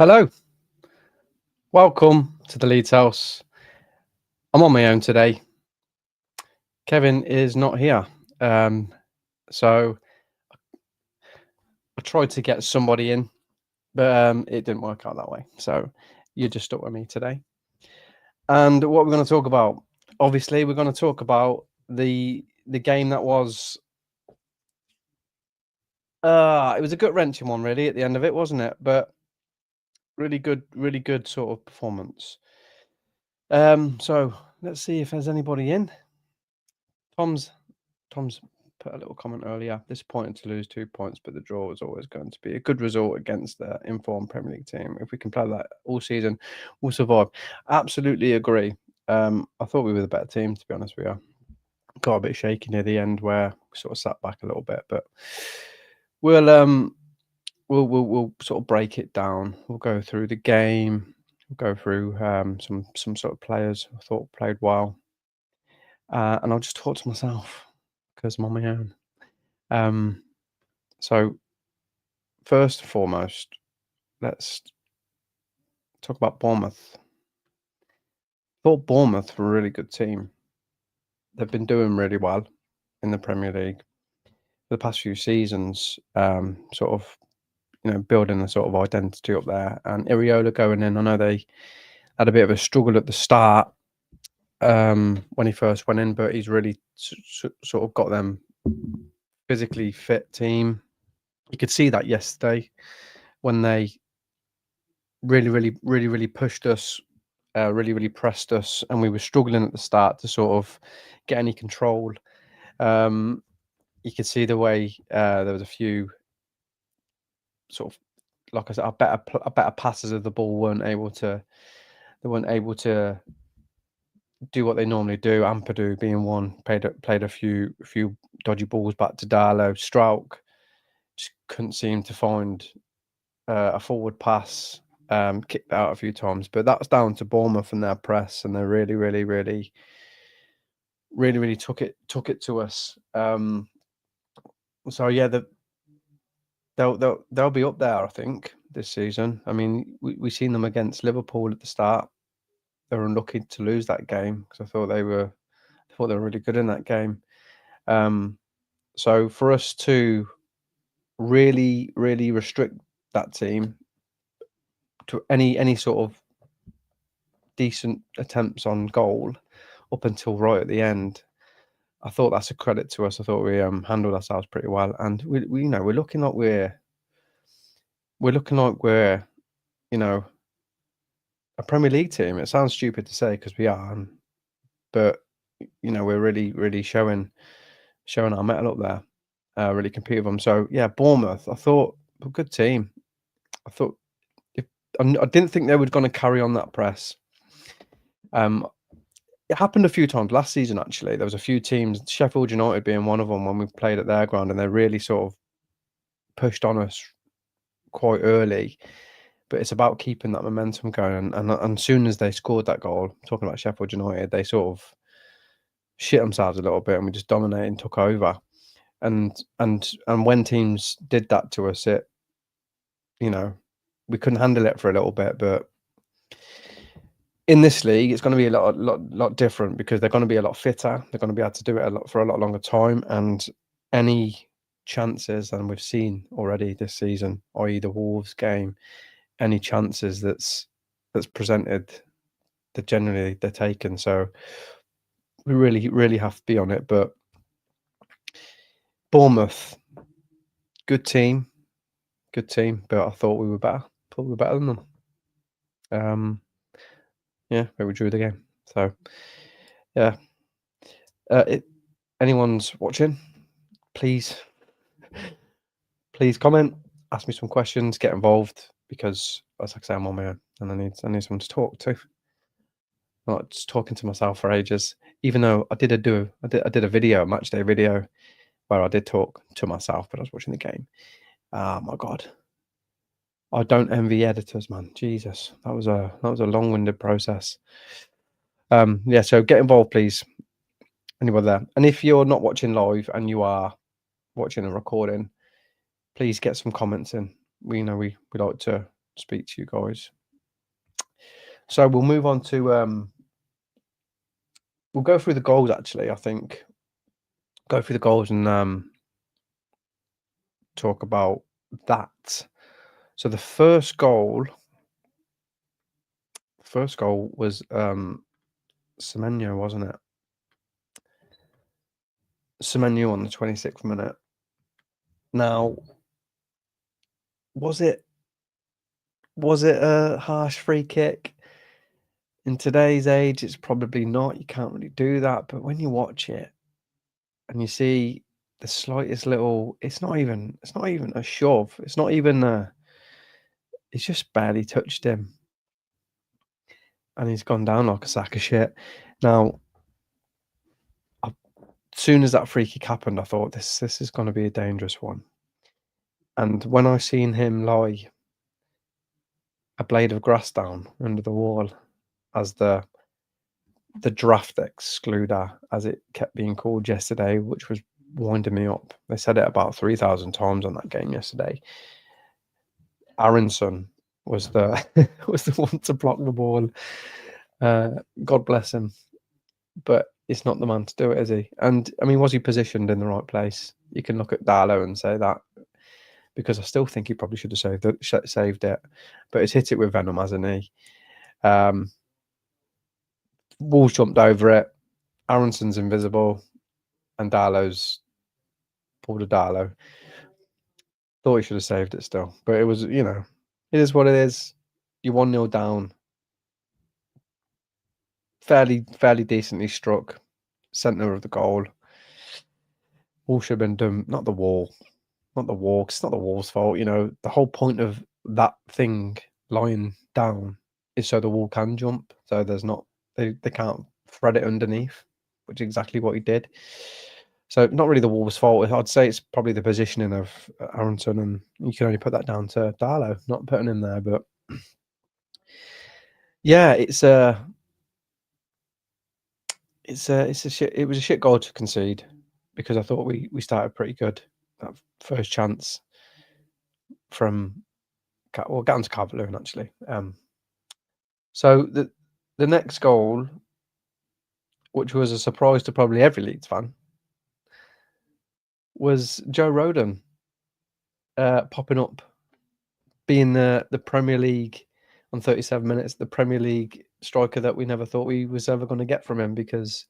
Hello, welcome to the Leeds house. I'm on my own today. Kevin is not here. So I tried to get somebody in, but it didn't work out that way. So you're just stuck with me today. And what we're going to talk about, obviously, we're going to talk about the game that was. It was a gut-wrenching one, really, at the end of it, wasn't it? But really good sort of performance. So let's see if there's anybody in. Tom's put a little comment earlier. Disappointed to lose 2 points, but the draw was always going to be a good result against the informed Premier League team. If we can play that all season, we'll survive. Absolutely agree. I thought we were the better team, to be honest with you. Got a bit shaky near the end where we sort of sat back a little bit, but we'll sort of break it down. We'll go through the game. We'll go through some sort of players I thought played well, and I'll just talk to myself because I'm on my own. So first and foremost, let's talk about Bournemouth. I thought Bournemouth were a really good team. They've been doing really well in the Premier League for the past few seasons, sort of, building a sort of identity up there. And Iriola going in, I know they had a bit of a struggle at the start when he first went in, but he's really sort of got them physically fit team. You could see that yesterday when they really pushed us, really pressed us, and we were struggling at the start to sort of get any control. You could see the way there was a few sort of, like I said, our better passes of the ball weren't able to do what they normally do. Ampadu being one, played a few dodgy balls back to Darlow. Strauch just couldn't seem to find a forward pass. Kicked out a few times, but that's down to Bournemouth and their press, and they really took it to us. So yeah, they'll be up there, I think, this season. I mean, we seen them against Liverpool at the start. They were unlucky to lose that game because I thought they were really good in that game. So for us to really restrict that team to any sort of decent attempts on goal up until right at the end, I thought that's a credit to us. I thought we handled ourselves pretty well, and we're looking like we're a Premier League team. It sounds stupid to say because we are, but we're really showing our mettle up there. Really compete with them. So yeah, Bournemouth, I thought a good team. I thought I didn't think they were going to carry on that press. It happened a few times last season, actually. There was a few teams, Sheffield United being one of them, when we played at their ground, and they really sort of pushed on us quite early. But it's about keeping that momentum going. And as soon as they scored that goal, talking about Sheffield United, they sort of shit themselves a little bit, and we just dominated and took over. And when teams did that to us, we couldn't handle it for a little bit. But in this league, it's going to be a lot different because they're going to be a lot fitter. They're going to be able to do it for a lot longer time. And any chances, and we've seen already this season, i.e. the Wolves game, any chances that's presented, they're taken. So we really have to be on it. But Bournemouth, good team, but I thought we were better. Than them. Yeah, we drew the game. So yeah, anyone's watching, please comment, ask me some questions, get involved, because as I say, I'm on my own and I need someone to talk to. I'm not just talking to myself for ages. Even though I did a video, a match day video, where I did talk to myself, but I was watching the game. Oh my god, I don't envy editors, man. Jesus, that was a long-winded process. Yeah, so get involved, please. Anybody there? And if you're not watching live and you are watching a recording, please get some comments in. We like to speak to you guys. So we'll move on to we'll go through the goals. Actually, I think go through the goals and talk about that. So the first goal was Semenyo, wasn't it? Semenyo on the 26th minute. Now, was it a harsh free kick? In today's age, it's probably not. You can't really do that. But when you watch it and you see the slightest little, it's not even a shove. It's not even it's just barely touched him. And he's gone down like a sack of shit. Now, as soon as that free kick happened, I thought this is going to be a dangerous one. And when I seen him lie a blade of grass down under the wall as the draft excluder, as it kept being called yesterday, which was winding me up. They said it about 3,000 times on that game yesterday. Aronson was the was the one to block the ball. God bless him, but it's not the man to do it, is he? And I mean, was he positioned in the right place? You can look at Darlow and say that, because I still think he probably should have saved it, but he's hit it with venom, hasn't he? Wolves jumped over it. Aronson's invisible, and Darlow's pulled a Darlow. Thought he should have saved it still, but it was, it is what it is. You're 1-0 down. Fairly decently struck. Centre of the goal. All should have been done. Not the wall. Not the wall. It's not the wall's fault. The whole point of that thing lying down is so the wall can jump. So there's not, they can't thread it underneath, which is exactly what he did. So not really the Wolves' fault. I'd say it's probably the positioning of Aronson, and you can only put that down to Darlow not putting him there. But yeah, it was a shit goal to concede, because I thought we started pretty good. That first chance from down to Calvert-Lewin, actually. So the next goal, which was a surprise to probably every Leeds fan, was Joe Rodon popping up, being the Premier League on 37 minutes, the Premier League striker that we never thought we was ever going to get from him, because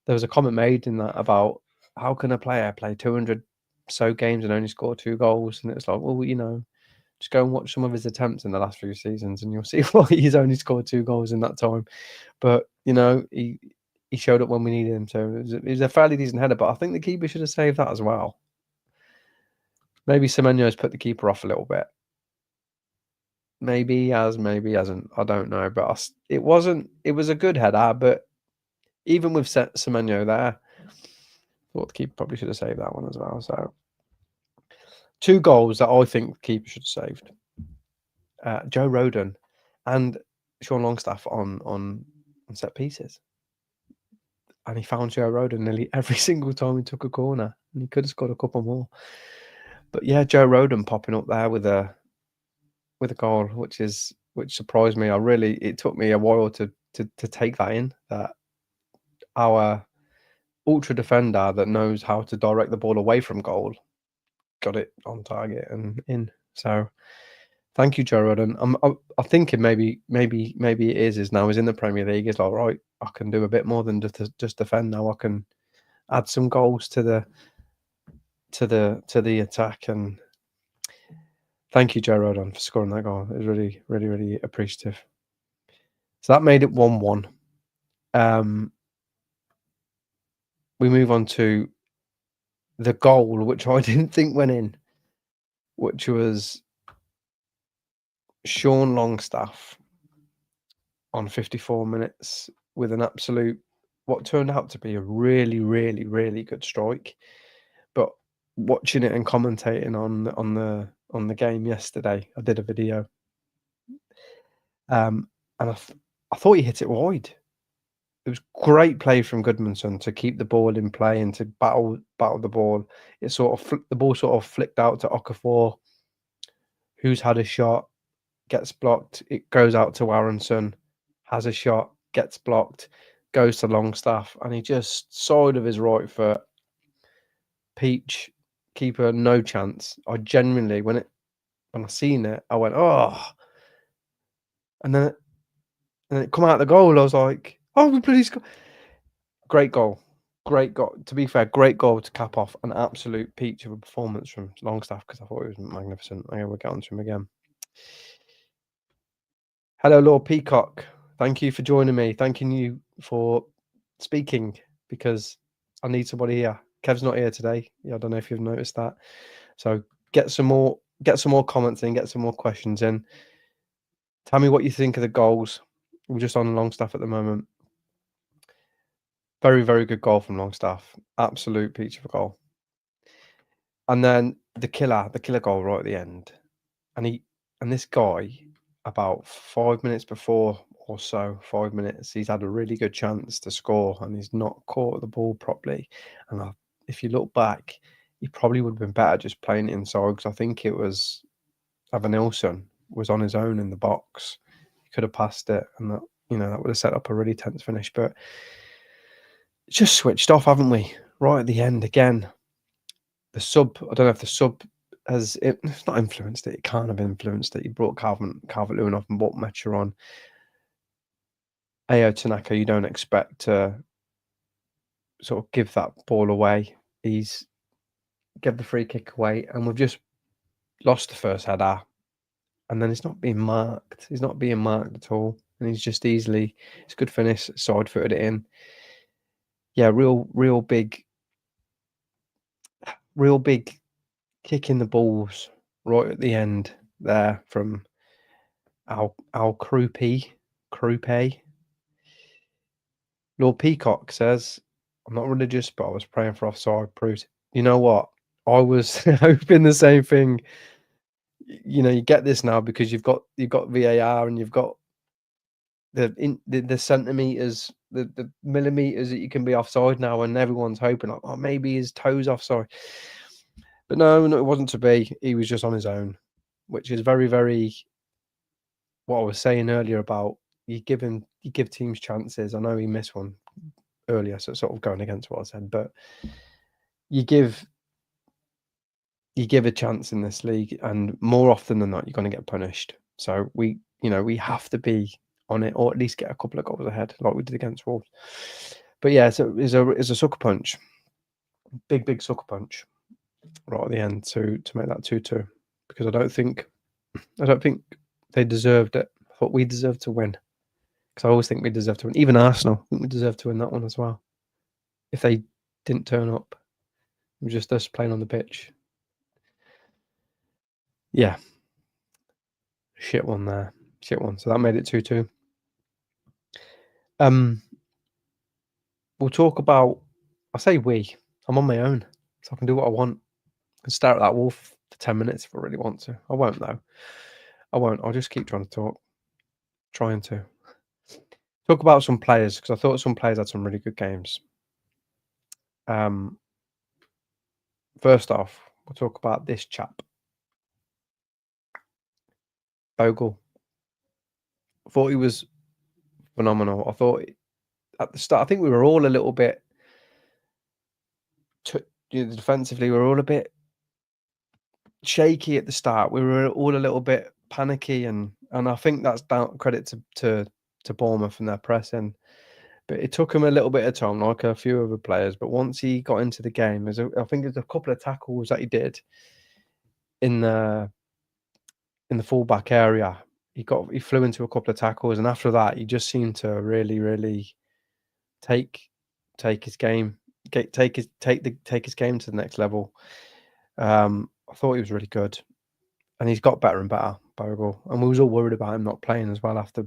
there was a comment made in that about how can a player play 200 so games and only score 2 goals? And it's like, well, just go and watch some of his attempts in the last few seasons and you'll see why he's only scored 2 goals in that time. But, he showed up when we needed him to. It was a fairly decent header, but I think the keeper should have saved that as well. Maybe Semenyo's put the keeper off a little bit. Maybe he has, maybe he hasn't. I don't know. But it was a good header, but even with Semenyo there, I thought the keeper probably should have saved that one as well. So 2 goals that I think the keeper should have saved. Joe Rodon and Sean Longstaff on set pieces. And he found Joe Rodon nearly every single time he took a corner. And he could have scored a couple more. But yeah, Joe Rodon popping up there with a goal, which surprised me. It took me a while to take that in, that our ultra defender that knows how to direct the ball away from goal got it on target and in. So thank you, Joe Rodon. I'm thinking maybe it is now he's in the Premier League. It's like, right, I can do a bit more than just defend now. I can add some goals to the attack. And thank you, Joe Rodon, for scoring that goal. It was really, really, really appreciative. So that made it 1-1. We move on to the goal, which I didn't think went in, which was Sean Longstaff on 54 minutes with an absolute, what turned out to be a really, really, really good strike. But watching it and commentating on the game yesterday, I did a video, and I thought he hit it wide. It was great play from Goodmanson to keep the ball in play and to battle the ball. The ball sort of flicked out to Okafor, who's had a shot. gets blocked. It goes out to Aronson, has a shot, gets blocked, goes to Longstaff, and he just side of his right foot. Peach, keeper, no chance. I genuinely, when I seen it, I went, oh, and then it come out the goal. I was like, oh, we bloody score! Great goal. Great goal. To be fair, great goal to cap off an absolute peach of a performance from Longstaff, because I thought it was magnificent. I will get on to him again. Hello, Lord Peacock. Thank you for joining me. Thanking you for speaking, because I need somebody here. Kev's not here today. I don't know if you've noticed that. So get some more comments in, get some more questions in. Tell me what you think of the goals. We're just on Longstaff at the moment. Very, very good goal from Longstaff. Absolute peach of a goal. And then the killer goal right at the end. And this guy, about 5 minutes before or so, 5 minutes, he's had a really good chance to score, and he's not caught the ball properly. And if you look back, he probably would have been better just playing it inside, because I think it was Evanilson was on his own in the box. He could have passed it, and that would have set up a really tense finish. But it's just switched off, haven't we? Right at the end again. The sub, I don't know if the sub it's not influenced it. It can't have influenced it. You brought Calvert-Lewin off and brought Metcher on. Ao Tanaka, you don't expect to sort of give that ball away. He's give the free kick away, and we've just lost the first header. And then it's not being marked. He's not being marked at all. And he's just easily, it's a good finish, side-footed it in. Yeah, real big kick in the balls right at the end there from Al Krupe. Lord Peacock says, I'm not religious, but I was praying for offside. Proves. You know what? I was hoping the same thing. You get this now because you've got VAR, and you've got the centimeters, the millimeters that you can be offside now, and everyone's hoping like, oh, maybe his toes offside. But no, it wasn't to be. He was just on his own, which is very, very what I was saying earlier about you give teams chances. I know he missed one earlier, so it's sort of going against what I said, but you give a chance in this league, and more often than not, you're going to get punished. So we have to be on it, or at least get a couple of goals ahead, like we did against Wolves. But yeah, so it's a sucker punch, big sucker punch, right at the end to make that 2-2, because I don't think they deserved it. I thought we deserved to win, because I always think we deserve to win. Even Arsenal, I think we deserved to win that one as well. If they didn't turn up, it was just us playing on the pitch. Yeah. Shit one there. Shit one. So that made it 2-2. We'll talk about, I say we, I'm on my own, so I can do what I want. I can stare at that wall for 10 minutes if I really want to. I won't though. I won't. I'll just keep trying to talk. Trying to. Talk about some players, because I thought some players had some really good games. First off, we'll talk about this chap. Bogle. I thought he was phenomenal. I thought at the start, I think we were all a little bit defensively, we were all a bit shaky at the start. We were all a little bit panicky, and I think that's down credit to Bournemouth and their pressing. But it took him a little bit of time, like a few other players. But once he got into the game, I think there's a couple of tackles that he did in the fullback area. He flew into a couple of tackles, and after that, he just seemed to really, really take his game, take his game to the next level. I thought he was really good, and he's got better and better, Bogle. And we was all worried about him not playing as well after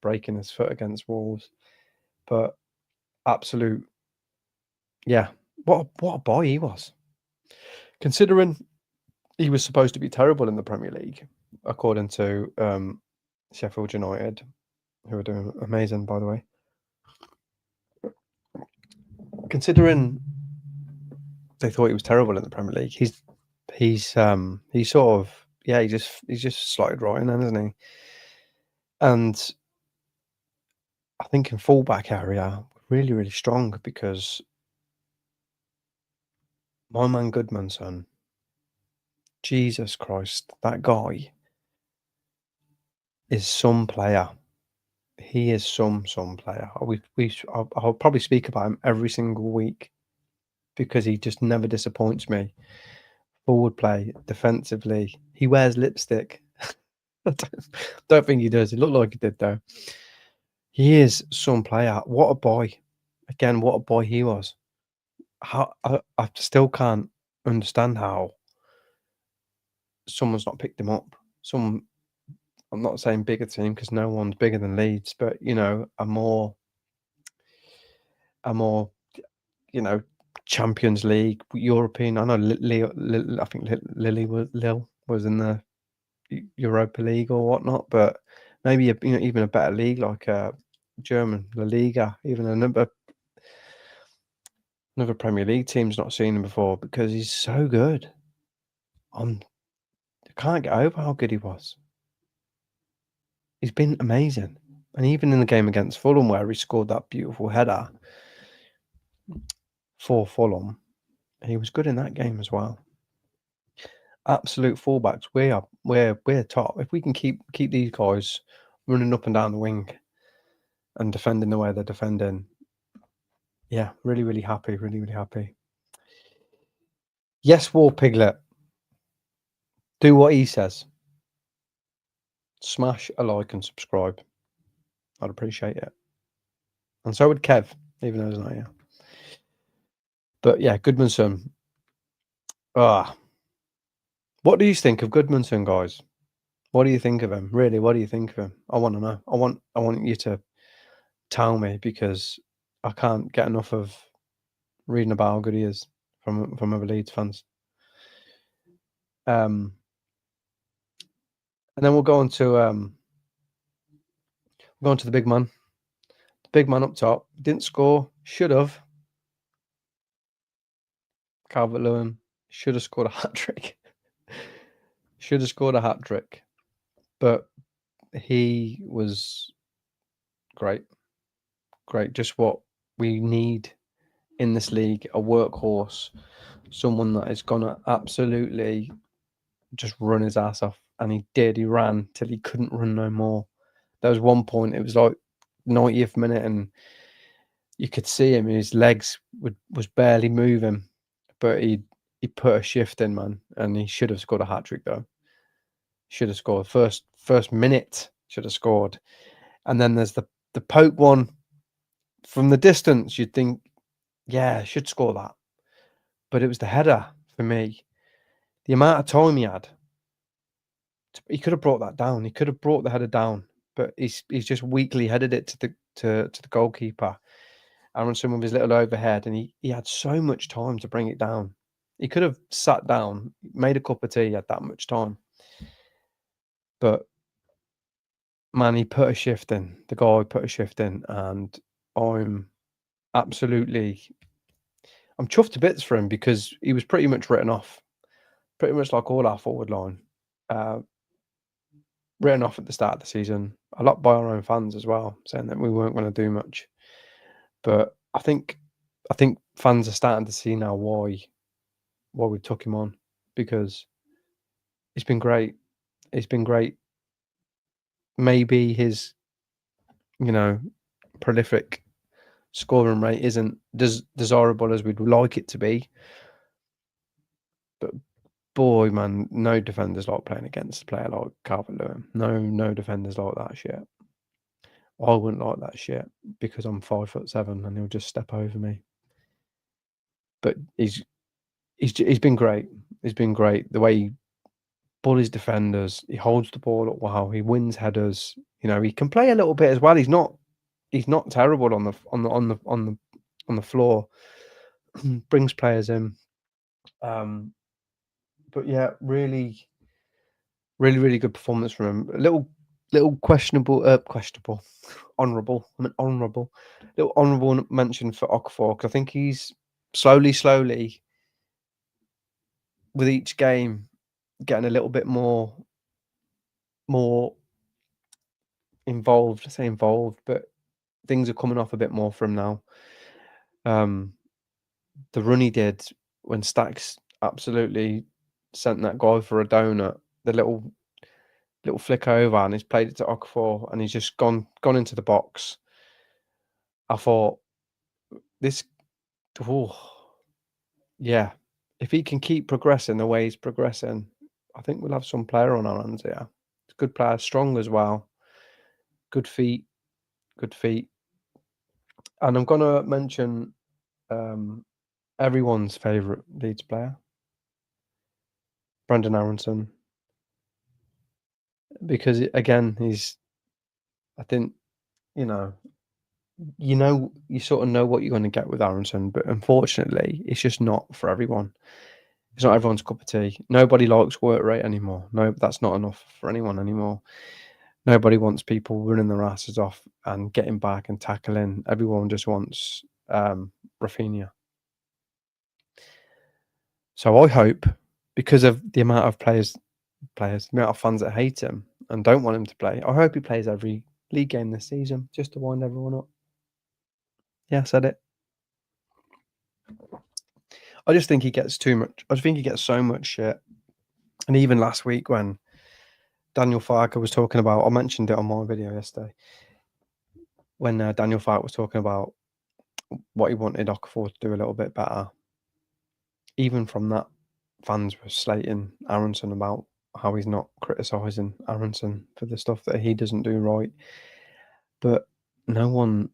breaking his foot against Wolves. But absolute, yeah, what a boy he was. Considering he was supposed to be terrible in the Premier League, according to Sheffield United, who are doing amazing, by the way. Considering they thought he was terrible in the Premier League, he's sort of yeah, he's just slotted right in then, hasn't he? And I think in fullback area, really, really strong because my man Goodmanson, Jesus Christ, that guy is some player. He is some player. I'll probably speak about him every single week because he just never disappoints me. Forward play, defensively, he wears lipstick. I don't think he does. He looked like he did though. He is some player. What a boy! Again, what a boy he was. How I still can't understand how someone's not picked him up. Some I'm not saying bigger team because no one's bigger than Leeds, but you know, a more you know, Champions League, European. I know I think Lille was in the Europa League or whatnot, but maybe even a better league like German La Liga, even another Premier League team's not seen him before because he's so good. I can't get over how good he was. He's been amazing, and even in the game against Fulham where he scored that beautiful header for Fulham, he was good in that game as well. Absolute fullbacks. We're top. If we can keep these guys running up and down the wing and defending the way they're defending, yeah, really, really happy. Really, really happy. Yes, War Piglet. Do what he says. Smash a like and subscribe. I'd appreciate it. And so would Kev, even though he's not here. But yeah, Goodmanson. What do you think of Goodmanson, guys? What do you think of him? Really, what do you think of him? I want to know. I want you to tell me because I can't get enough of reading about how good he is from other Leeds fans. And then we'll go on to the big man. The big man up top didn't score. Should have. Calvert-Lewin should have scored a hat trick. Should have scored a hat trick, but he was great. Great, just what we need in this league: a workhorse, someone that is gonna absolutely just run his ass off. And he did. He ran till he couldn't run no more. There was one point, it was like 90th minute, and you could see him. His legs was barely moving, but he put a shift in, man, and he should have scored a hat trick though. Should have scored first minute. Should have scored, and then there's the poke one from the distance. You'd think, yeah, should score that, but it was the header for me. The amount of time he had, he could have brought that down. He could have brought the header down, but he's just weakly headed it to the goalkeeper. And on some of his little overhead, and he had so much time to bring it down. He could have sat down, made a cup of tea, he had that much time. But man, he put a shift in. The guy put a shift in, and I'm chuffed to bits for him because he was pretty much written off, pretty much like all our forward line, written off at the start of the season, a lot by our own fans as well, saying that we weren't going to do much. But I think fans are starting to see now why we took him on, because it's been great. It's been great. Maybe his, prolific scoring rate isn't desirable as we'd like it to be, but boy, man, no defenders like playing against a player like Calvert-Lewin. No defenders like that shit. I wouldn't like that shit because I'm 5'7" and he'll just step over me. But he's been great. He's been great. The way he bullies defenders, he holds the ball up well, he wins headers. He can play a little bit as well. He's not terrible on the floor. Brings players in. But yeah, really, really, really good performance from him. A little questionable, honourable. I mean honourable. Little honourable mention for Okafor, because I think he's slowly, with each game, getting a little bit more involved. I say involved, but things are coming off a bit more for him now. The run he did when Stacks absolutely sent that guy for a donut, the little flick over, and he's played it to Okafor, and he's just gone into the box. I thought this, oh, yeah, if he can keep progressing the way he's progressing, I think we'll have some player on our hands here. He's a good player, strong as well, good feet, good feet. And I'm gonna mention everyone's favourite Leeds player, Brandon Aronson, because again, I think you know, you sort of know what you're going to get with Aronson, but unfortunately, it's just not for everyone. It's not everyone's cup of tea. Nobody likes work rate anymore. No, that's not enough for anyone anymore. Nobody wants people running their asses off and getting back and tackling. Everyone just wants Rafinha. So I hope, because of the amount of the amount of fans that hate him and don't want him to play, I hope he plays every league game this season just to wind everyone up. Yeah, I said it. I just think he gets too much. I just think he gets so much shit. And even last week when Daniel Farke was talking about, I mentioned it on my video yesterday, when Daniel Farke was talking about what he wanted Okafor to do a little bit better. Even from that, fans were slating Aronson about how he's not criticising Aronson for the stuff that he doesn't do right. But everyone,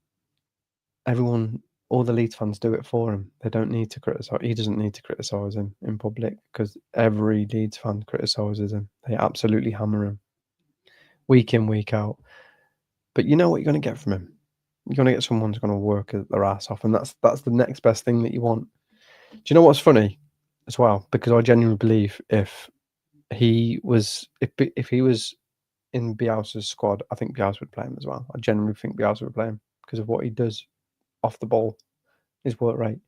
all the Leeds fans do it for him. They don't need to criticise. He doesn't need to criticise him in public because every Leeds fan criticises him. They absolutely hammer him week in, week out. But you know what you're going to get from him. You're going to get someone who's going to work their ass off, and that's the next best thing that you want. Do you know what's funny as well? Because I genuinely believe if he was in Bielsa's squad, I think Bielsa would play him as well. I genuinely think Bielsa would play him because of what he does off the ball, his work rate.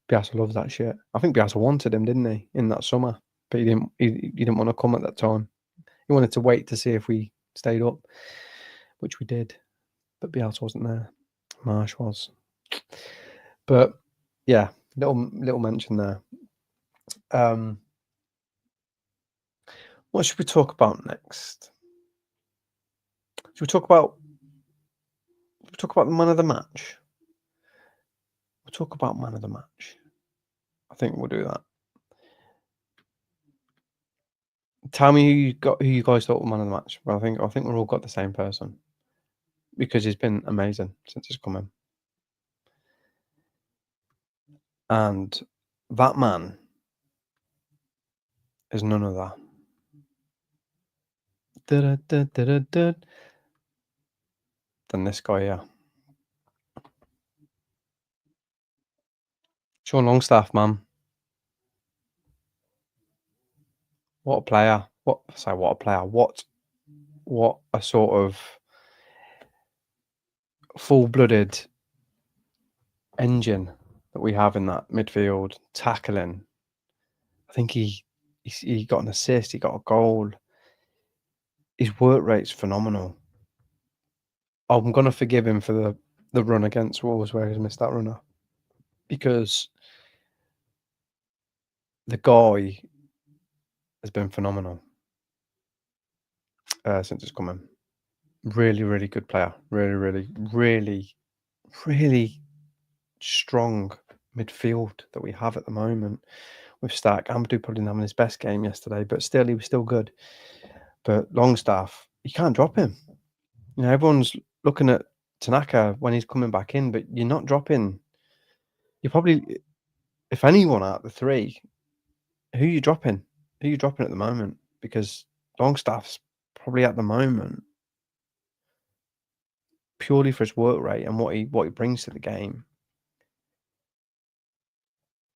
Bielsa loves that shit. I think Bielsa wanted him, didn't he, in that summer? But he didn't. He didn't want to come at that time. He wanted to wait to see if we stayed up, which we did. But Bielsa wasn't there. Marsh was. But yeah, little mention there. What should we talk about next? Should we talk about the man of the match? We'll talk about man of the match. I think we'll do that. Tell me who you guys thought was man of the match. Well, I think we've all got the same person because he's been amazing since he's come in. And that man is none other than this guy here. Sean Longstaff, man. What a player. What a player. What a sort of full-blooded engine that we have in that midfield, tackling. I think he got an assist, he got a goal. His work rate's phenomenal. I'm gonna forgive him for the run against Wolves where he's missed that runner, because the guy has been phenomenal since he's come in. Really, really good player. Really, really, really, really strong midfield that we have at the moment with Stack. Amadou probably didn't have his best game yesterday, but still, he was still good. But Longstaff, you can't drop him. You know, everyone's looking at Tanaka when he's coming back in, but you're not dropping. You're probably, if anyone out of the three, who are you dropping? Who are you dropping at the moment? Because Longstaff's probably at the moment, purely for his work rate and what he brings to the game,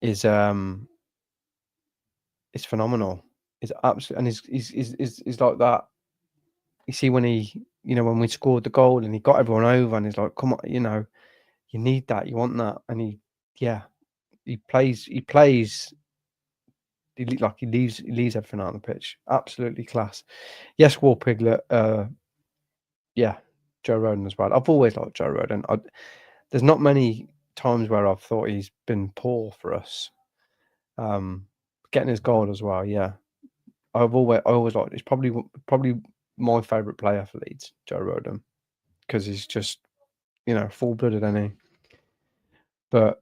is phenomenal. It's absolutely, and he's like that. You see when when we scored the goal and he got everyone over and he's like, come on, you need that, you want that, and he plays He leaves everything out on the pitch. Absolutely class. Yes, War Piglet. Yeah, Joe Roden as well. I've always liked Joe Roden. There's not many times where I've thought he's been poor for us. Getting his goal as well. Yeah, I always liked. He's probably my favourite player for Leeds, Joe Roden, because he's just full blooded, any. But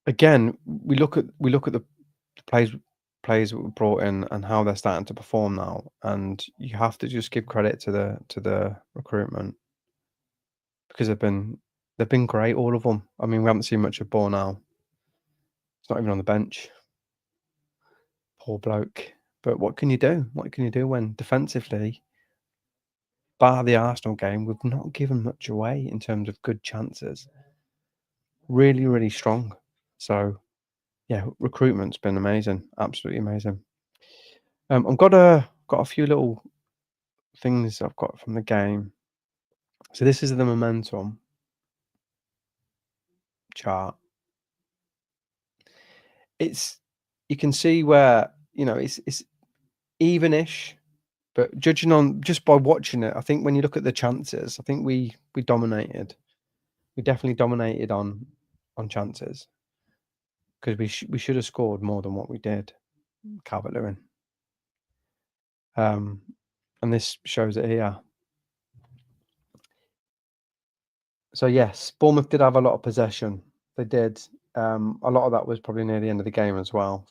again, we look at the players that were brought in and how they're starting to perform now, and you have to just give credit to the recruitment because they've been great, all of them. I mean, we haven't seen much of Ball now. It's not even on the bench. Poor bloke. But what can you do? What can you do when defensively, bar the Arsenal game, we've not given much away in terms of good chances. Really, really strong. So yeah, recruitment's been amazing, absolutely amazing. I've got a few little things I've got from the game. So this is the momentum chart. You can see where it's evenish, but judging on just by watching it, I think when you look at the chances, I think we dominated. We definitely dominated on chances because we should have scored more than what we did. Calvert-Lewin. And this shows it here. So yes, Bournemouth did have a lot of possession. They did. A lot of that was probably near the end of the game as well.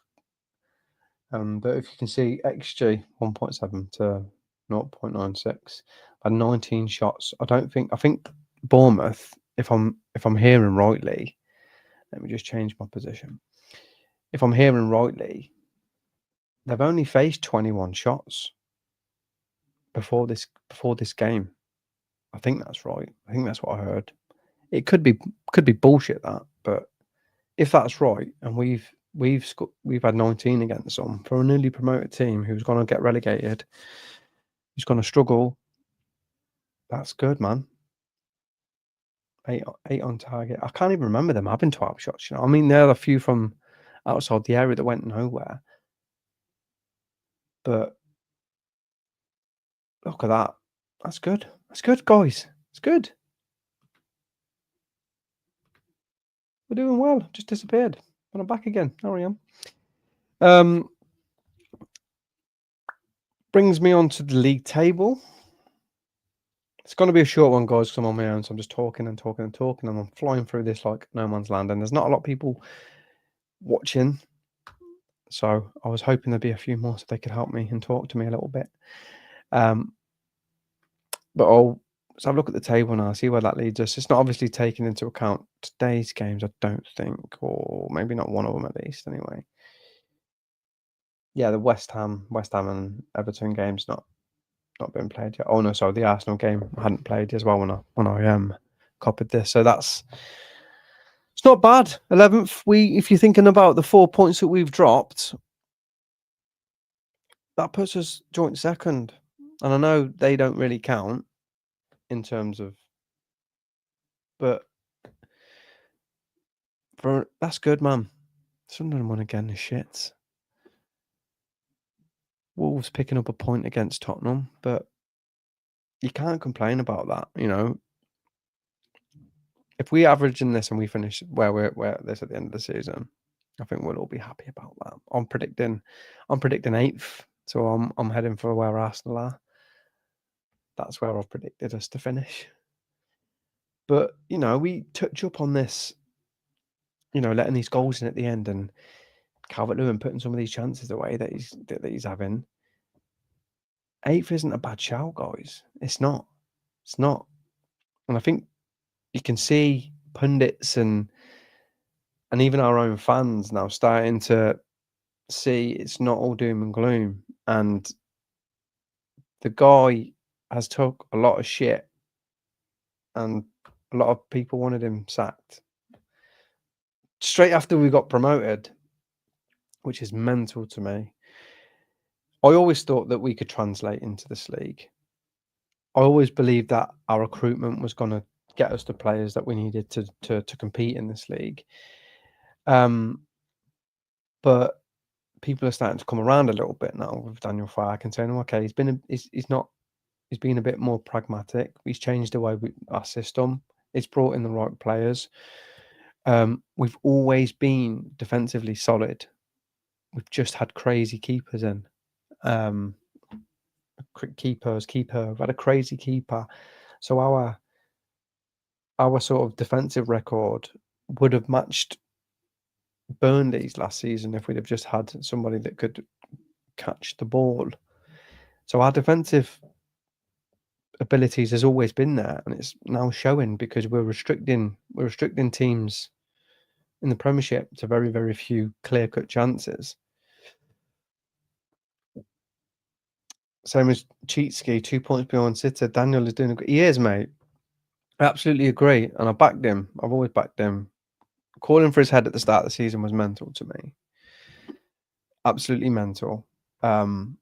But if you can see, XG 1.7 to 0.96, had 19 shots. I think Bournemouth, if I'm hearing rightly, let me just change my position. If I'm hearing rightly, they've only faced 21 shots before this game. I think that's right. I think that's what I heard. It could be bullshit, that, but if that's right, and we've had 19 against them for a newly promoted team who's going to get relegated, who's going to struggle, that's good, man. Eight on target. I can't even remember them having 12 shots. I mean, there are a few from outside the area that went nowhere, but look at that. That's good. That's good, guys. It's good. We're doing well. Just disappeared, but I'm back again. There I am. Brings me on to the league table. It's going to be a short one, guys, because I'm on my own. So I'm just talking and talking and talking, and I'm flying through this like no man's land. And there's not a lot of people watching, so I was hoping there'd be a few more so they could help me and talk to me a little bit. But let's have a look at the table now, see where that leads us. It's not obviously taking into account today's games, I don't think, or maybe not one of them at least. Anyway, yeah, the West Ham and Everton game's not been played yet. Oh no, sorry, the Arsenal game hadn't played as well when I copied this. So it's not bad. 11th. If you're thinking about the 4 points that we've dropped, that puts us joint second. And I know they don't really count in terms of, but that's good, man. Sunderland won again. The shits. Wolves picking up a point against Tottenham, but you can't complain about that. If we average in this and we finish where we're at this at the end of the season, I think we'll all be happy about that. I'm predicting 8th, so I'm heading for where Arsenal are. That's where I've predicted us to finish. But we touch up on this, letting these goals in at the end and Calvert-Lewin putting some of these chances away that he's having. 8th isn't a bad shout, guys. It's not. It's not. And I think you can see pundits and even our own fans now starting to see it's not all doom and gloom. And the guy has took a lot of shit, and a lot of people wanted him sacked straight after we got promoted, which is mental to me. I always thought that we could translate into this league. I always believed that our recruitment was going to get us the players that we needed to compete in this league. But people are starting to come around a little bit now with Daniel Farke and saying, okay, he's been he's been a bit more pragmatic. He's changed the way our system. It's brought in the right players. We've always been defensively solid. We've just had crazy keepers in. Keeper. We've had a crazy keeper. So our sort of defensive record would have matched Burnley's last season if we'd have just had somebody that could catch the ball. So our defensive abilities has always been there, and it's now showing because we're restricting teams in the Premiership to very, very few clear-cut chances. Same as Cheatski, 2 points behind Sitter. Daniel is doing a good. He is, mate. I absolutely agree, and I backed him. I've always backed him. Calling for his head at the start of the season was mental to me. Absolutely mental. 8th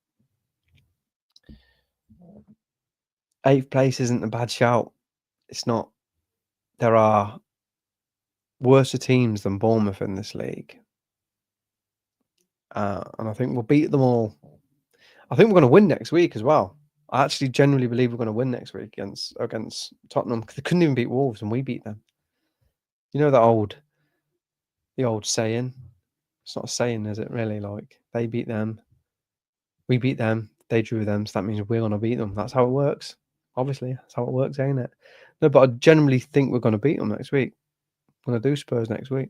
place isn't a bad shout. It's not. There are worse teams than Bournemouth in this league. And I think we'll beat them all. I think we're going to win next week as well. I actually genuinely believe we're going to win next week against Tottenham. They couldn't even beat Wolves and we beat them. You know the old saying? It's not a saying, is it really? Like, they beat them, we beat them, they drew them, so that means we're going to beat them. That's how it works. Obviously, that's how it works, ain't it? No, but I genuinely think we're going to beat them next week. We're going to do Spurs next week.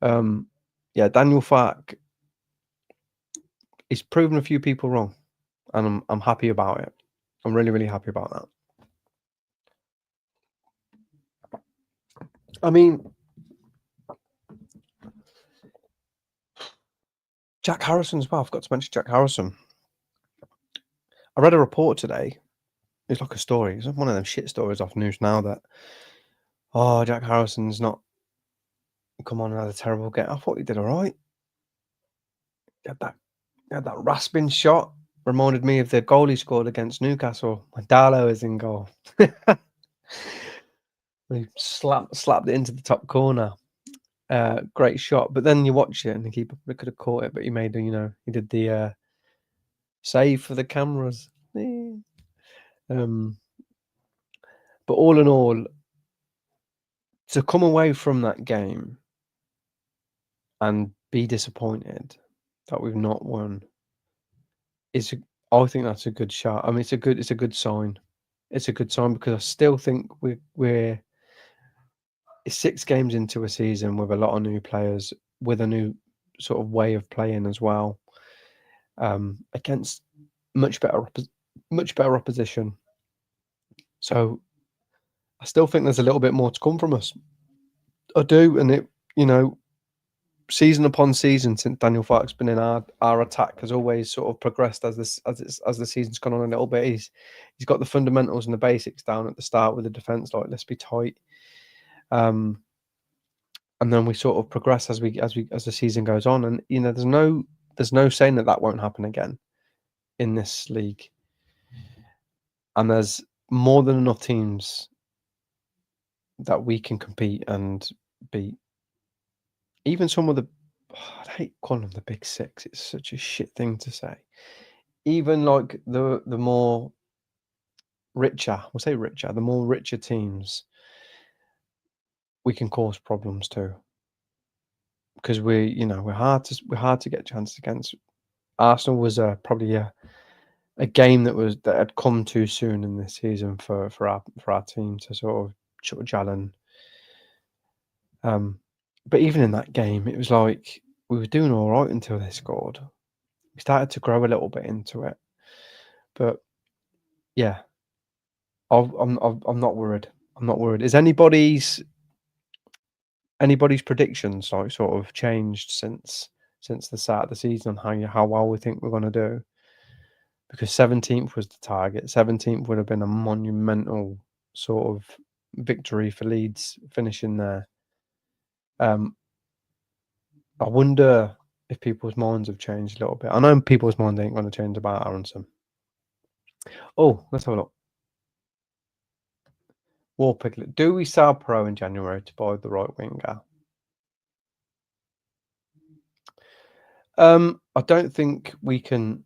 Yeah, Daniel Farke, he's proven a few people wrong, and I'm happy about it. I'm really, really happy about that. I mean, Jack Harrison as well. I forgot to mention Jack Harrison. I read a report today. It's like a story. It's one of them shit stories off News Now that, oh, Jack Harrison's not come on and had a terrible game. I thought he did all right. He had that rasping shot. Reminded me of the goal he scored against Newcastle when Darlow is in goal. He slapped it into the top corner. Great shot. But then you watch it and the keeper could have caught it, but he made, he did the save for the cameras. But all in all, to come away from that game and be disappointed that we've not won I think that's a good shot. I mean, it's a good sign. It's a good sign because I still think we're 6 games into a season with a lot of new players, with a new sort of way of playing as well, against much better opposition. So I still think there's a little bit more to come from us. I do, and season upon season since Daniel Farke's been in, our attack has always sort of progressed as the season's gone on a little bit. He's got the fundamentals and the basics down at the start with the defense, like let's be tight, and then we sort of progress as the season goes on. And there's no saying that won't happen again in this league. And there's more than enough teams that we can compete and beat. Even some of the, I hate calling them the big 6. It's such a shit thing to say. Even like the more richer, the more richer teams, we can cause problems too. Because we're hard to get chances against. Arsenal was probably a game that had come too soon in this season for our team to sort of chuck Jalen. But even in that game, it was like we were doing all right until they scored. We started to grow a little bit into it, but yeah, I'm not worried. I'm not worried. Is anybody's predictions like sort of changed since the start of the season on how well we think we're going to do? Because 17th was the target. 17th would have been a monumental sort of victory for Leeds finishing there. I wonder if people's minds have changed a little bit. I know people's minds ain't going to change about Aronson. Oh, let's have a look. War Piglet. Do we sell Pro in January to buy the right winger? I don't think we can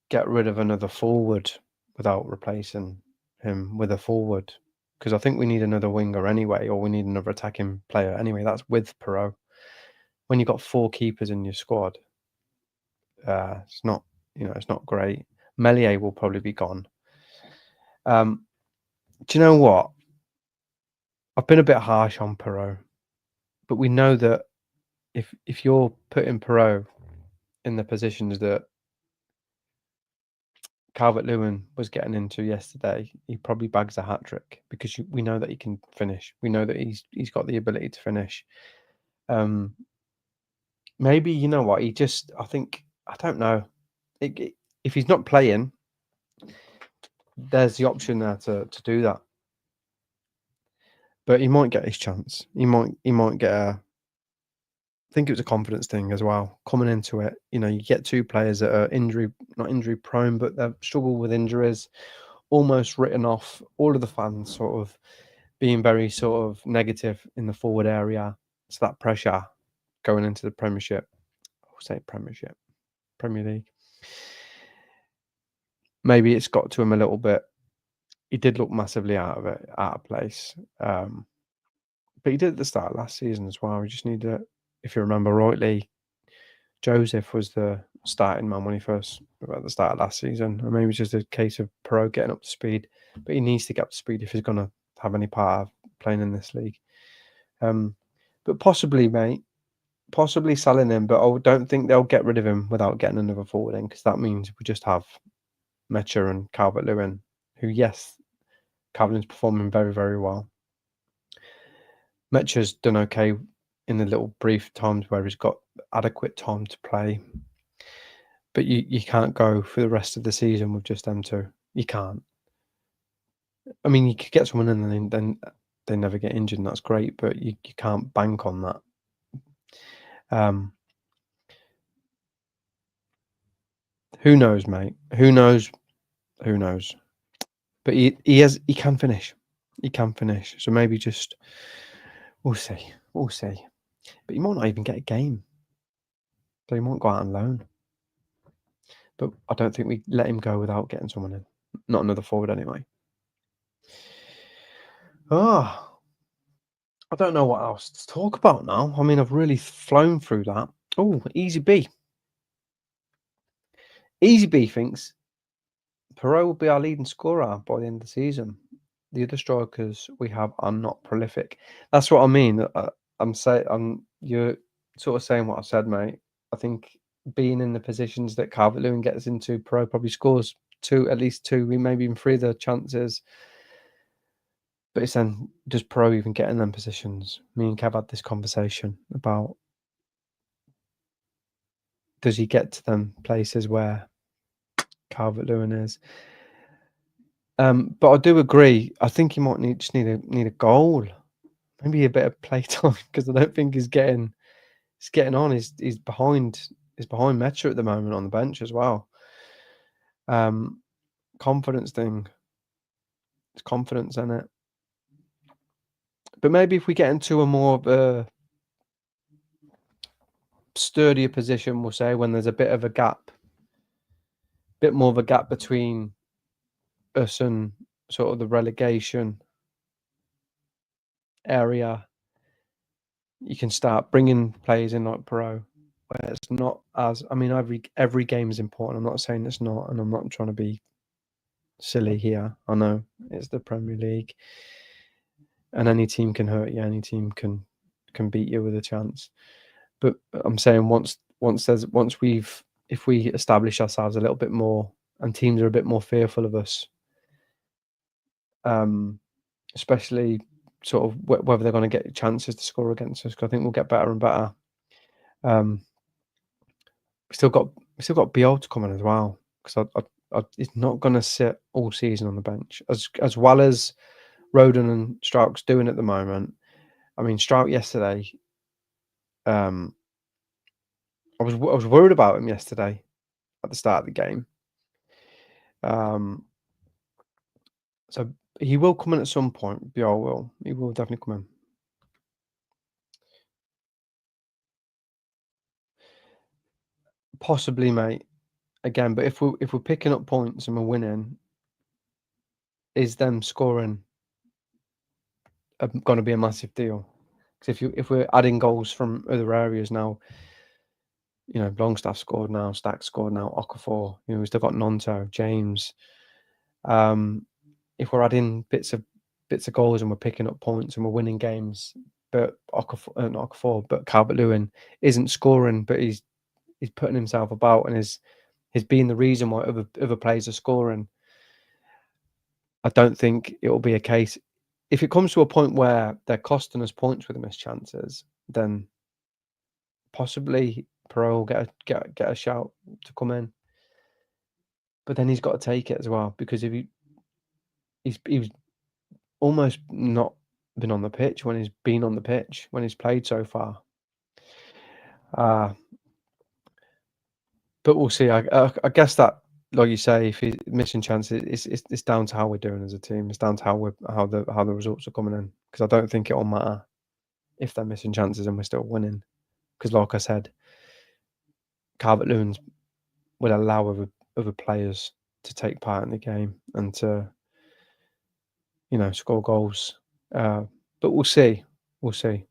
get rid of another forward without replacing him with a forward, because I think we need another winger anyway, or we need another attacking player anyway. That's with Perot. When you've got 4 keepers in your squad, it's not, it's not great. Melier will probably be gone. Do you know what? I've been a bit harsh on Perot, but we know that if you're putting Perot in the positions that Calvert-Lewin was getting into yesterday, he probably bags a hat trick, because we know that he can finish. We know that he's got the ability to finish. Maybe, you know what? I think, I don't know. If he's not playing, there's the option there to do that. But he might get his chance. He might get a. I think it was a confidence thing as well. Coming into it, you get 2 players that are not injury prone, but they've struggled with injuries, almost written off. All of the fans sort of being very sort of negative in the forward area. It's that pressure going into the Premiership. I'll say Premiership, Premier League. Maybe it's got to him a little bit. He did look massively out of place. But he did at the start of last season as well. We just need to, if you remember rightly, Joseph was the starting man when he first, at the start of last season. And maybe it's just a case of Perot getting up to speed. But he needs to get up to speed if he's going to have any part of playing in this league. But possibly, mate, possibly selling him. But I don't think they'll get rid of him without getting another forward in, because that means we just have Mecha and Calvert-Lewin, who, yes, Calvin-Lewin's performing very, very well. Mecha's done okay in the little brief times where he's got adequate time to play. But you can't go for the rest of the season with just them 2. You can't. I mean, you could get someone in and then they never get injured, and that's great, but you can't bank on that. Who knows, mate? Who knows? Who knows? But he can finish. He can finish. So maybe just we'll see. We'll see. But he might not even get a game. So he might go out on loan. But I don't think we let him go without getting someone in. Not another forward anyway. Oh, I don't know what else to talk about now. I mean, I've really flown through that. Oh, Easy B. Easy B thinks Perot will be our leading scorer by the end of the season. The other strikers we have are not prolific. That's what I mean. You're sort of saying what I said, mate. I think being in the positions that Calvert-Lewin gets into, Perot probably scores 2, at least 2, maybe even 3 of the chances. But it's then, does Perot even get in them positions? Me and Kev had this conversation about, does he get to them places where Calvert-Lewin is? But I do agree. I think he might just need a goal, maybe a bit of playtime, because I don't think he's getting on. He's behind Mecha at the moment on the bench as well. Confidence thing. It's confidence in it. But maybe if we get into a more of a sturdier position, we'll say, when there's a bit of a gap, bit more of a gap between us and sort of the relegation area, you can start bringing players in like Perot, where it's not as, I mean, every game is important. I'm not saying it's not, and I'm not trying to be silly here. I know it's the Premier League, and any team can hurt you. Any team can beat you with a chance. But I'm saying if we establish ourselves a little bit more, and teams are a bit more fearful of us, especially sort of whether they're going to get chances to score against us, because I think we'll get better and better. We still got Biol to come in as well, because he's not going to sit all season on the bench, as well as Roden and Strauch's doing at the moment. I mean, Strauch yesterday, I was worried about him yesterday at the start of the game. So he will come in at some point. Biol will. He will definitely come in. Possibly, mate. Again, but if we're picking up points and we're winning, is them scoring going to be a massive deal? Because if we're adding goals from other areas now, Longstaff scored now, Stack scored now, Okafor, we've still got Nonto, James. If we're adding bits of goals and we're picking up points and we're winning games, but not Okafor, but Calvert-Lewin isn't scoring, but he's putting himself about and is being the reason why other players are scoring. I don't think it will be a case. If it comes to a point where they're costing us points with the missed chances, then possibly Perot will get a shout to come in. But then he's got to take it as well, because if he's almost not been on the pitch when he's been on the pitch, when he's played so far. But we'll see. I guess that, like you say, if he's missing chances, it's down to how we're doing as a team. It's down to how the results are coming in. Because I don't think it'll matter if they're missing chances and we're still winning. Because, like I said, Calvert-Lewin will allow other players to take part in the game and to, score goals. But we'll see. We'll see.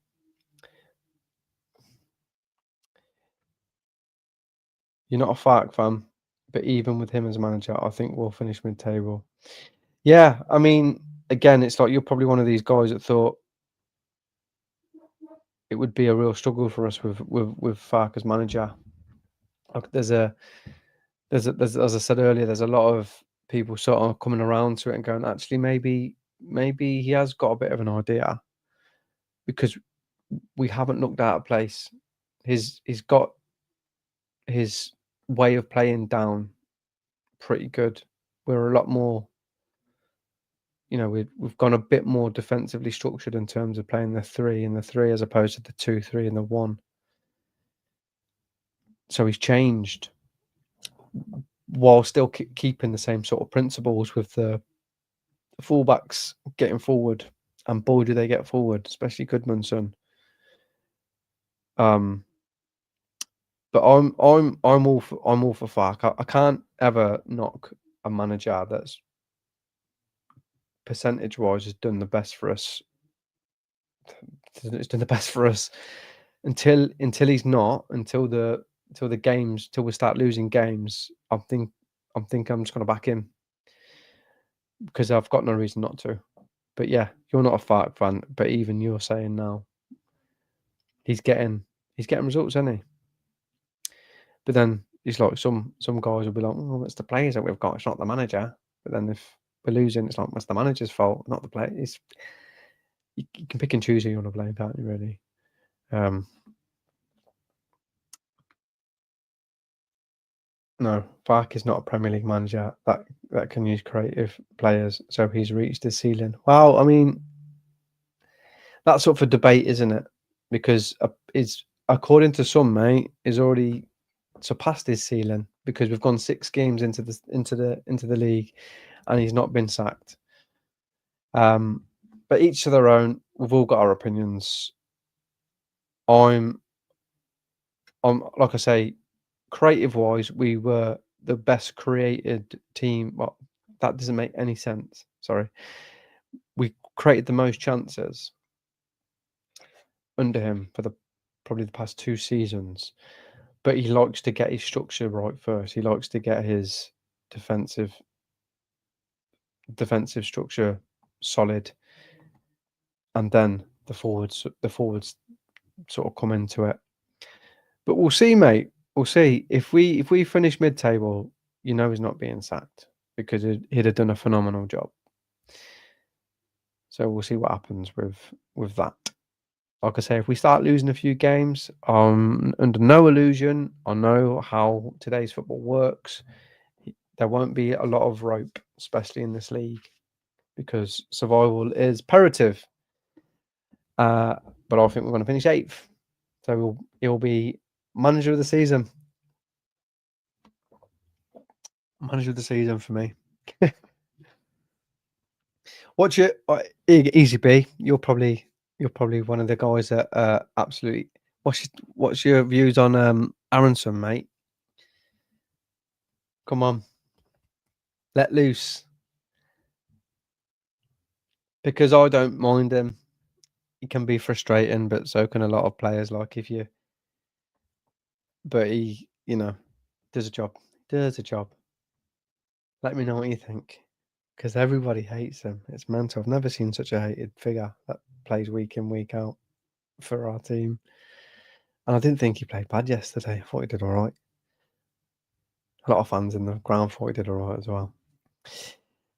You're not a Fark fan, but even with him as manager, I think we'll finish mid-table. Yeah, I mean, again, it's like you're probably one of these guys that thought it would be a real struggle for us with Fark as manager. Like there's as I said earlier, there's a lot of people sort of coming around to it and going, actually, maybe he has got a bit of an idea, because we haven't looked out of place. He's got his way of playing down pretty good. We're a lot more, we've gone a bit more defensively structured in terms of playing the 3 and the 3 as opposed to the 2, 3 and the 1. So he's changed while still keeping the same sort of principles with the fullbacks getting forward, and boy, do they get forward, especially Goodmanson. But I'm all for Fark. I can't ever knock a manager that's percentage-wise has done the best for us. It's done the best for us until he's not, until the games, till we start losing games. I think I'm just going to back him, because I've got no reason not to. But yeah, you're not a Fark fan, but even you're saying now he's getting results, isn't he? But then it's like some guys will be like, "Oh, it's the players that we've got. It's not the manager." But then if we're losing, it's like, it's the manager's fault, not the player. You can pick and choose who you want to blame, can't you? Really. No, Fark is not a Premier League manager that can use creative players. So he's reached his ceiling. Well, I mean, that's up for debate, isn't it? Because it's, according to some, mate, is already surpassed his ceiling, because we've gone 6 games into the league, and he's not been sacked. But each to their own. We've all got our opinions. I'm like I say, creative wise, we were the best created team. Well, that doesn't make any sense. Sorry. We created the most chances under him for probably the past 2 seasons. But he likes to get his structure right first. He likes to get his defensive structure solid, and then the forwards sort of come into it. But we'll see, mate. We'll see. If we finish mid-table, he's not being sacked, because he'd have done a phenomenal job. So we'll see what happens with that. Like I say, if we start losing a few games, under no illusion, I know how today's football works. There won't be a lot of rope, especially in this league, because survival is imperative. But I think we're going to finish 8th. So he'll be manager of the season. Manager of the season for me. What's your Easy B? You're probably one of the guys that absolutely. What's your views on Aronson, mate? Come on. Let loose. Because I don't mind him. He can be frustrating, but so can a lot of players. Like but he, does a job. Does a job. Let me know what you think. Because everybody hates him. It's mental. I've never seen such a hated figure that plays week in, week out for our team. And I didn't think he played bad yesterday. I thought he did all right. A lot of fans in the ground thought he did all right as well.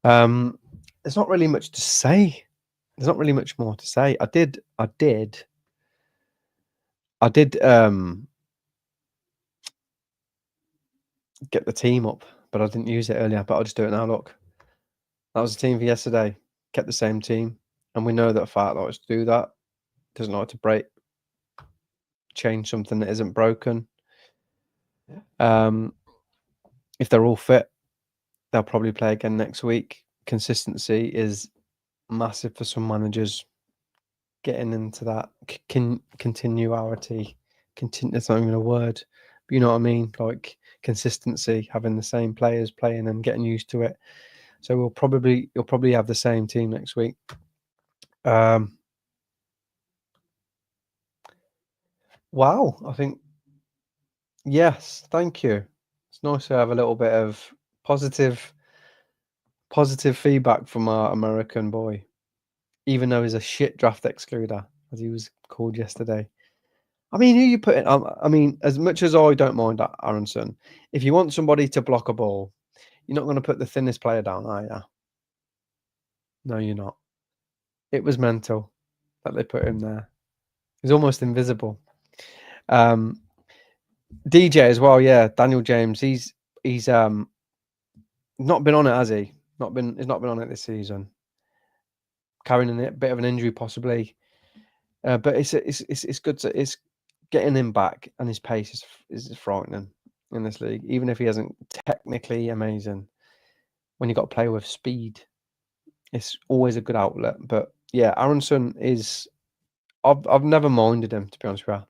There's not really much to say. There's not really much more to say. I did get the team up, but I didn't use it earlier. But I'll just do it now. Look, that was the team for yesterday. Kept the same team, and we know that Fat likes to do that. Doesn't like to change something that isn't broken. If they're all fit, they'll probably play again next week. Consistency is massive for some managers. Getting into that continuity, that's not even a word, but you know what I mean. Like consistency, having the same players playing and getting used to it. So you'll probably have the same team next week. Wow, I think yes, thank you. It's nice to have a little bit of positive feedback from our American boy, even though he's a shit draft excluder, as he was called yesterday. I mean, who you put in? I mean, as much as I don't mind Aronson, if you want somebody to block a ball, you're not going to put the thinnest player down, are you? No, you're not. It was mental that they put him there. He's almost invisible. DJ as well, yeah. Daniel James, he's not been on it, has he? He's not been on it this season. Carrying a bit of an injury, possibly. But it's good it's getting him back, and his pace is frightening in this league. Even if he isn't technically amazing, when you got to play with speed, it's always a good outlet. But yeah, Aronson is. I've never minded him, to be honest with you.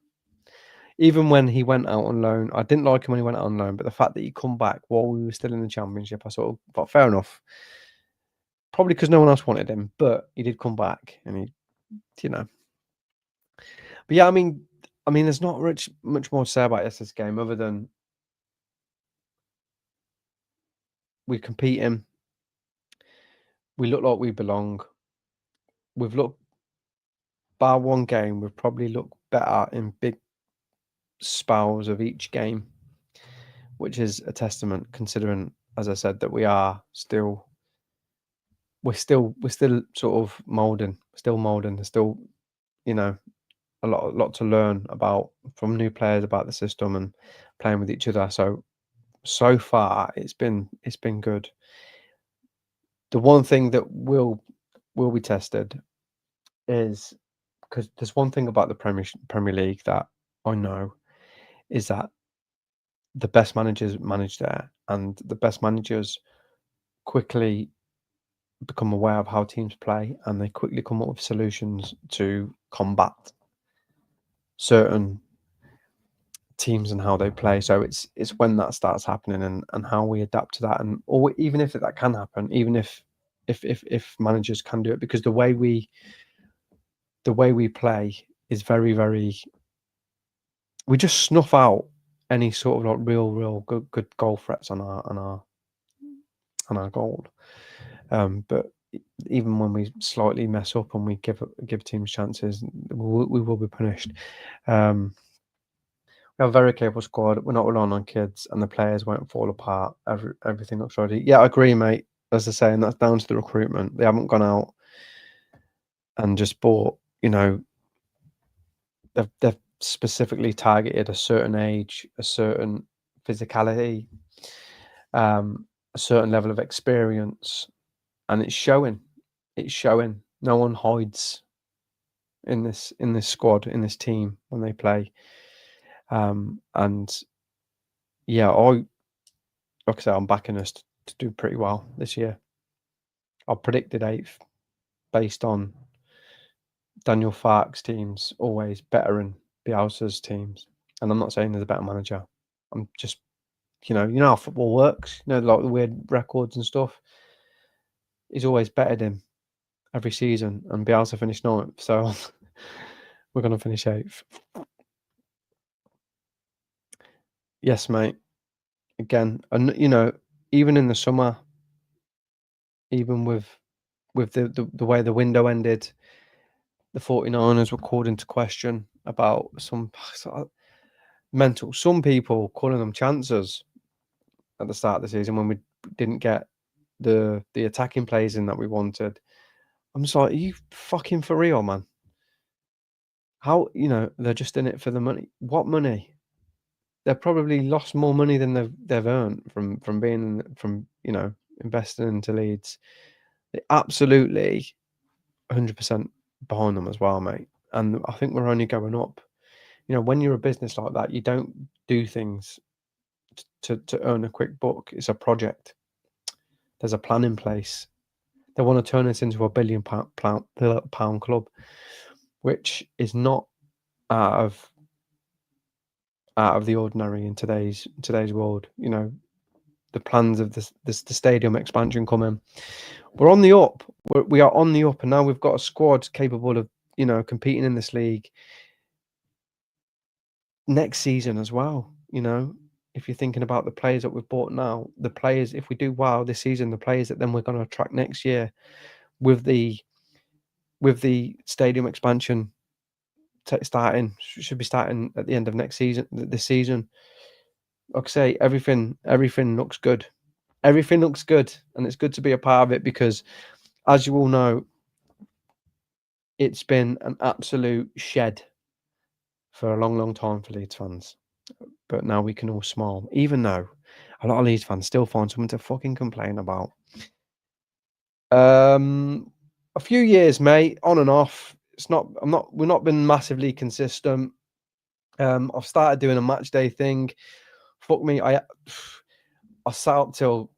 Even when he went out on loan, I didn't like him when he went out on loan. But the fact that he come back while we were still in the Championship, I sort of thought fair enough. Probably because no one else wanted him, but he did come back, and he, you know. But yeah, I mean, there's not much more to say about this game other than we're competing. We look like we belong. We've looked, bar one game, we've probably looked better in big spells of each game, which is a testament, considering, as I said, that we're still sort of molding. There's still, a lot to learn about from new players about the system and playing with each other. So far, it's been good. The one thing that will be tested is, because there's one thing about the Premier League that I know, is that the best managers manage there, and the best managers quickly become aware of how teams play, and they quickly come up with solutions to combat certain teams and how they play. So it's when that starts happening, and how we adapt to that, and or even if that can happen, even if managers can do it, because the way we play is very, very. We just snuff out any sort of like real good goal threats on our goal. But even when we slightly mess up and we give teams chances, we will be punished. We have a very capable squad. We're not relying on kids, and the players won't fall apart. Everything looks ready. Yeah, I agree, mate. As I say, and that's down to the recruitment. They haven't gone out and just bought. They've specifically targeted a certain age, a certain physicality, a certain level of experience, and it's showing. It's showing. No one hides in this squad, in this team when they play. And yeah, like I said, I'm backing us to do pretty well this year. I predicted 8th based on Daniel Farke's teams always better than Bielsa's teams. And I'm not saying there's a better manager. I'm just You know how football works. You know, like the weird records and stuff. He's always bettered him every season, and Bielsa finished 9th. So we're gonna finish 8th. Yes, mate. Again, and you know, even in the summer, even with the way the window ended, the 49ers were called into question about some mental. Some people calling them chances at the start of the season when we didn't get the attacking plays in that we wanted. I'm just like, are you fucking for real, man? How, you know, they're just in it for the money. What money? They've probably lost more money than they've earned from being from, you know, investing into Leeds. They absolutely 100% behind them as well, mate. And I think we're only going up. You know, when you're a business like that, you don't do things to earn a quick buck. It's a project. There's a plan in place. They want to turn us into a £1 billion club, which is not out of the ordinary in today's world. You know, the plans of the stadium expansion coming. We're on the up. We are on the up, and now we've got a squad capable of, you know, competing in this league next season as well. You know, if you're thinking about the players that we've bought now, the players, if we do well this season, the players that then we're going to attract next year with the stadium expansion should be starting at the end of next season. This season, like I say, everything looks good. Everything looks good, and it's good to be a part of it because, as you all know, it's been an absolute shed for a long, long time for Leeds fans. But now we can all smile, even though a lot of Leeds fans still find something to fucking complain about. A few years, mate, on and off. We're not been massively consistent. I've started doing a match day thing. Fuck me, I sat up till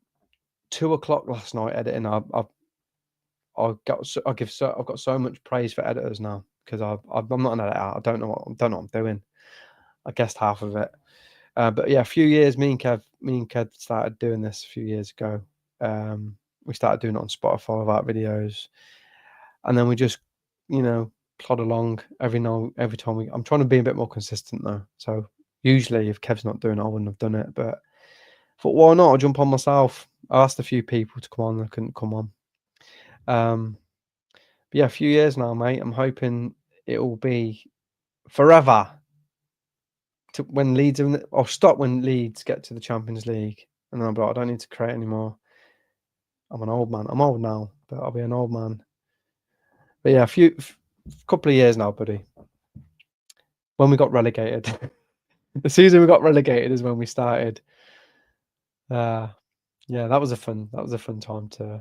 2 o'clock last night editing. I've got so much praise for editors now because I'm not an editor. I don't know what I'm doing. I guessed half of it. But yeah, a few years. Me and Kev started doing this a few years ago. We started doing it on Spotify with art videos, and then we just, you know, plod along every time. I'm trying to be a bit more consistent though. So usually, if Kev's not doing it, I wouldn't have done it. But I thought, why not? I'll jump on myself. I asked a few people to come on. They couldn't come on. But yeah, a few years now, mate. I'm hoping it will be forever. To when Leeds, I'll stop when Leeds get to the Champions League, and then I'll be like, I don't need to create anymore. I'm an old man. I'm old now, but I'll be an old man. But yeah, couple of years now, buddy. When we got relegated, the season we got relegated is when we started. Yeah, that was a fun time to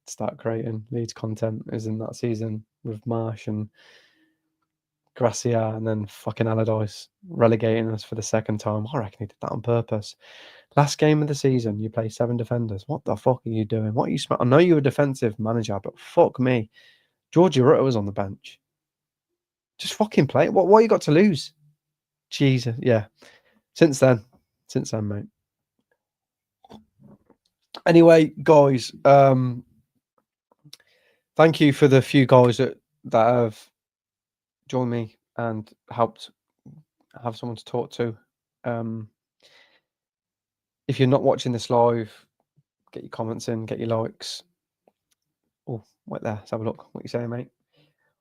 start creating Leeds content. Is in that season with Marsh and Gracia, and then fucking Allardyce relegating us for the second time. I reckon he did that on purpose. Last game of the season, you play 7 defenders. What the fuck are you doing? What are you? I know you're a defensive manager, but fuck me, Georgie Rutter was on the bench. Just fucking play. What you got to lose? Jesus, yeah. Since then, mate. Anyway, guys, thank you for the few guys that have joined me and helped have someone to talk to. If you're not watching this live, get your comments in, get your likes. Oh, wait there. Let's have a look. What you saying, mate?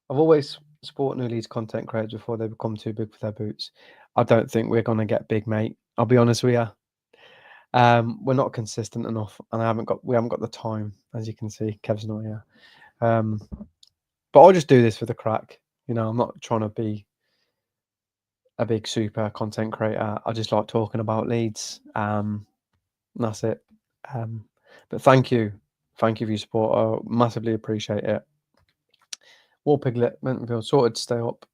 I've always supported new Leeds content creators before they become too big for their boots. I don't think we're gonna get big, mate. I'll be honest with you. We're not consistent enough, and we haven't got the time, as you can see. Kev's not here. But I'll just do this for the crack. You know, I'm not trying to be a big super content creator. I just like talking about Leeds. That's it. But thank you for your support. I massively appreciate it. War Piglet, Mentonville, sorted to stay up.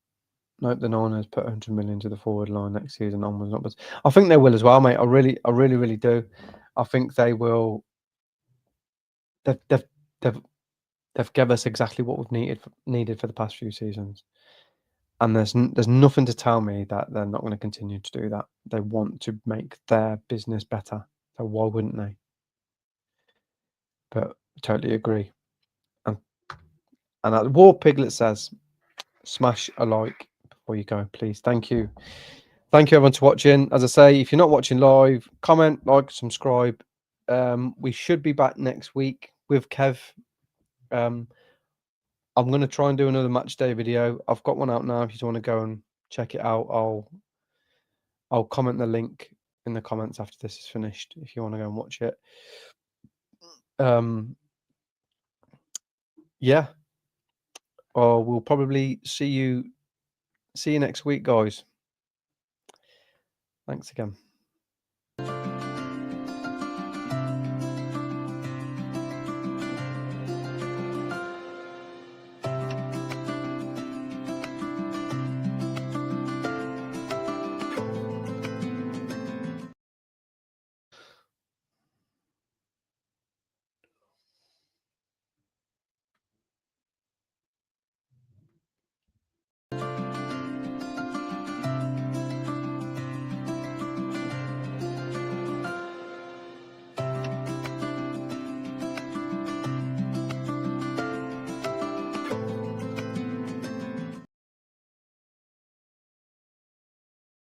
Nope, the Niners put 100 million to the forward line next season onwards and upwards. I think they will as well, mate. I really do. I think they will. They've given us exactly what we've needed for the past few seasons. And there's nothing to tell me that they're not going to continue to do that. They want to make their business better. So why wouldn't they? But totally agree. And War Piglet says, smash a like before you go, please. Thank you. Thank you everyone for watching. As I say, if you're not watching live, comment, like, subscribe. We should be back next week with Kev. I'm going to try and do another match day video. I've got one out now. If you want to go and check it out, I'll comment the link in the comments after this is finished if you want to go and watch it. Yeah. Or we'll probably see you next week, guys. Thanks again.